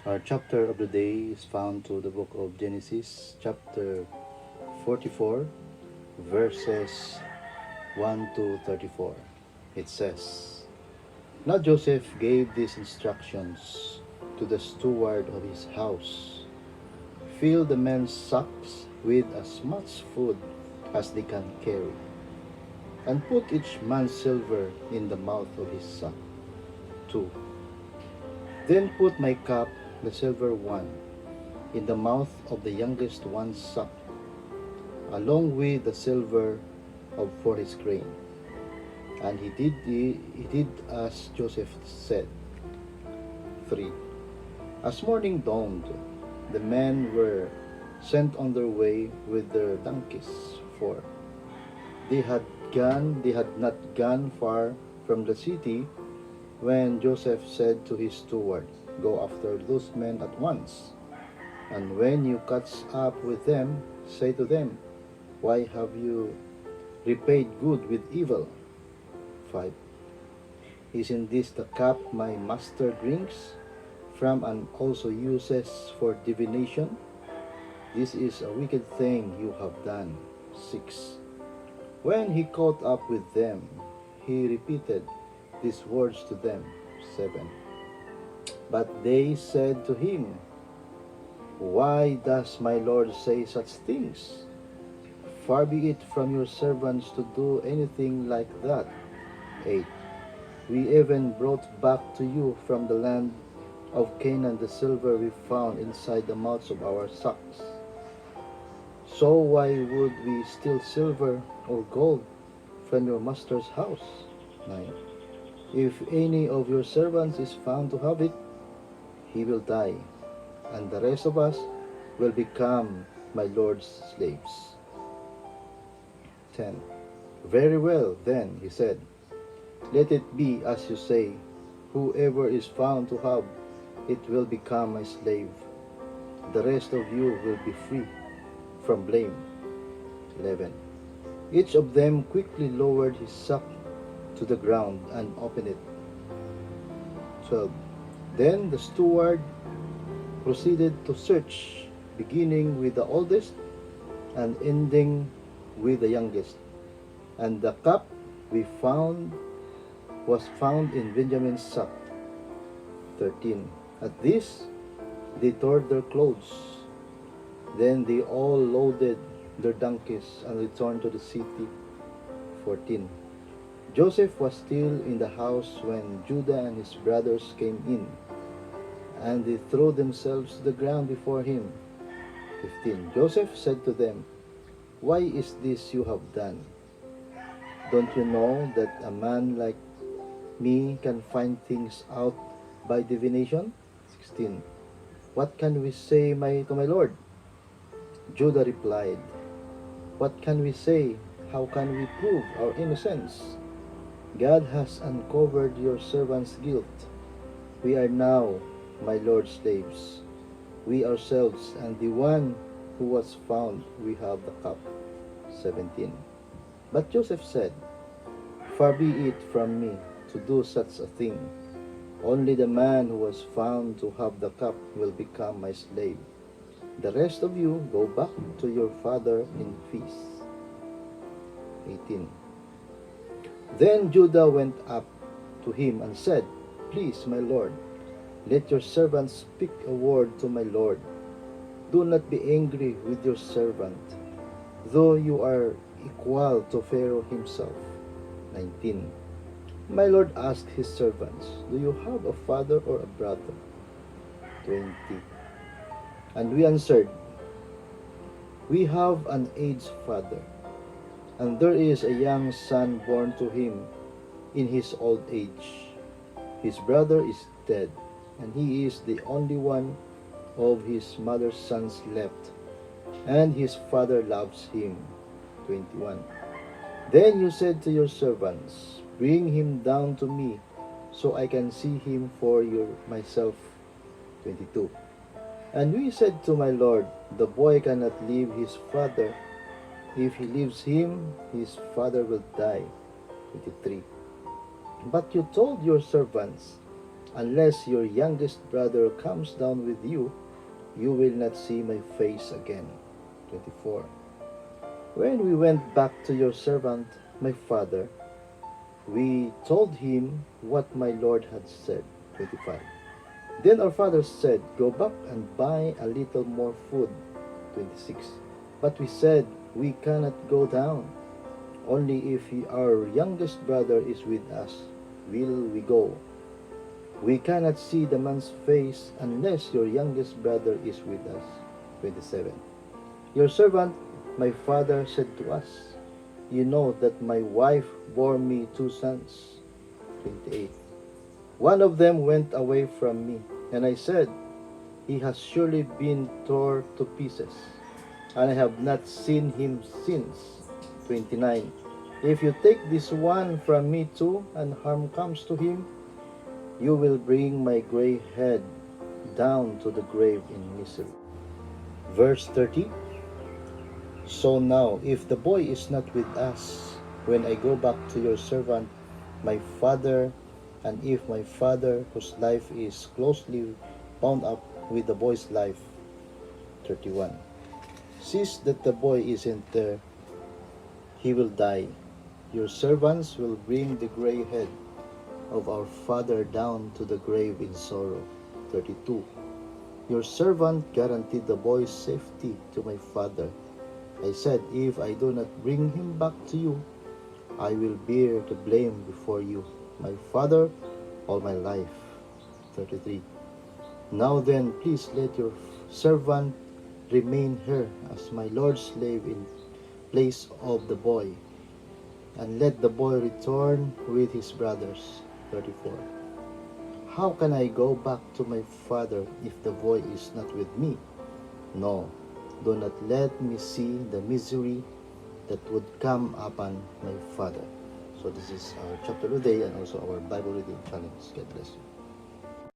Our chapter of the day is found to the book of Genesis, chapter 44, verses 1 to 34. It says, Now Joseph gave these instructions to the steward of his house: Fill the men's sacks with as much food as they can carry, and put each man's silver in the mouth of his sack. 2. Then put my cup, the silver one, in the mouth of the youngest one's sack, along with the silver for his grain. And he did as Joseph said. 3. As morning dawned, the men were sent on their way with their donkeys, for they had not gone far from the city when Joseph said to his steward, Go after those men at once, and when you catch up with them, say to them, Why have you repaid good with evil? 5. Isn't this the cup my master drinks from and also uses for divination? This is a wicked thing you have done. 6. When he caught up with them, he repeated these words to them. 7. But they said to him, Why does my Lord say such things? Far be it from your servants to do anything like that. 8. We even brought back to you from the land of Canaan the silver we found inside the mouths of our sacks. So why would we steal silver or gold from your master's house? 9. If any of your servants is found to have it, he will die, and the rest of us will become my Lord's slaves. 10. Very well, then, he said, let it be as you say. Whoever is found to have it will become my slave. The rest of you will be free from blame. 11. Each of them quickly lowered his sack to the ground and opened it. 12. Then the steward proceeded to search, beginning with the oldest and ending with the youngest. And the cup we found was found in Benjamin's sack. 13. At this, they tore their clothes. Then they all loaded their donkeys and returned to the city. 14. Joseph was still in the house when Judah and his brothers came in, and they threw themselves to the ground before him. 15. Joseph said to them, Why is this you have done? Don't you know that a man like me can find things out by divination? 16. What can we say to my Lord? Judah replied, What can we say? How can we prove our innocence? God has uncovered your servant's guilt. We are now my Lord's slaves. We ourselves and the one who was found, we have the cup. 17. But Joseph said, Far be it from me to do such a thing. Only the man who was found to have the cup will become my slave. The rest of you go back to your father in peace. 18. Then Judah went up to him and said, Please, my lord, let your servant speak a word to my lord. Do not be angry with your servant, though you are equal to Pharaoh himself. 19. My lord asked his servants, Do you have a father or a brother? 20. And we answered, We have an aged father, and there is a young son born to him in his old age. His brother is dead, and he is the only one of his mother's sons left, and his father loves him. 21. Then you said to your servants, Bring him down to me, so I can see him for myself. 22. And we said to my lord, The boy cannot leave his father. If he leaves him, his father will die. 23. But you told your servants, Unless your youngest brother comes down with you, you will not see my face again. 24. When we went back to your servant, my father, we told him what my lord had said. 25. Then our father said, go back and buy a little more food. 26. But we said, we cannot go down. Only if our youngest brother is with us will we go. We cannot see the man's face unless your youngest brother is with us. 27. Your servant, my father, said to us, you know that my wife bore me 2 sons. 28. One of them went away from me, and I said, he has surely been torn to pieces, and I have not seen him since. 29. If you take this one from me too, and harm comes to him, you will bring my gray head down to the grave in misery. Verse 30. So now, if the boy is not with us, when I go back to your servant, my father, and if my father, whose life is closely bound up with the boy's life, 31, sees that the boy isn't there, he will die. Your servants will bring the gray head of our father down to the grave in sorrow. 32. Your servant guaranteed the boy's safety to my father. I said, if I do not bring him back to you, I will bear the blame before you, my father, all my life. 33. Now then, please let your servant remain here as my Lord's slave in place of the boy, and let the boy return with his brothers. 34. How can I go back to my father if the boy is not with me? No, do not let me see the misery that would come upon my father. So this is our chapter today and also our Bible reading challenge. God bless you.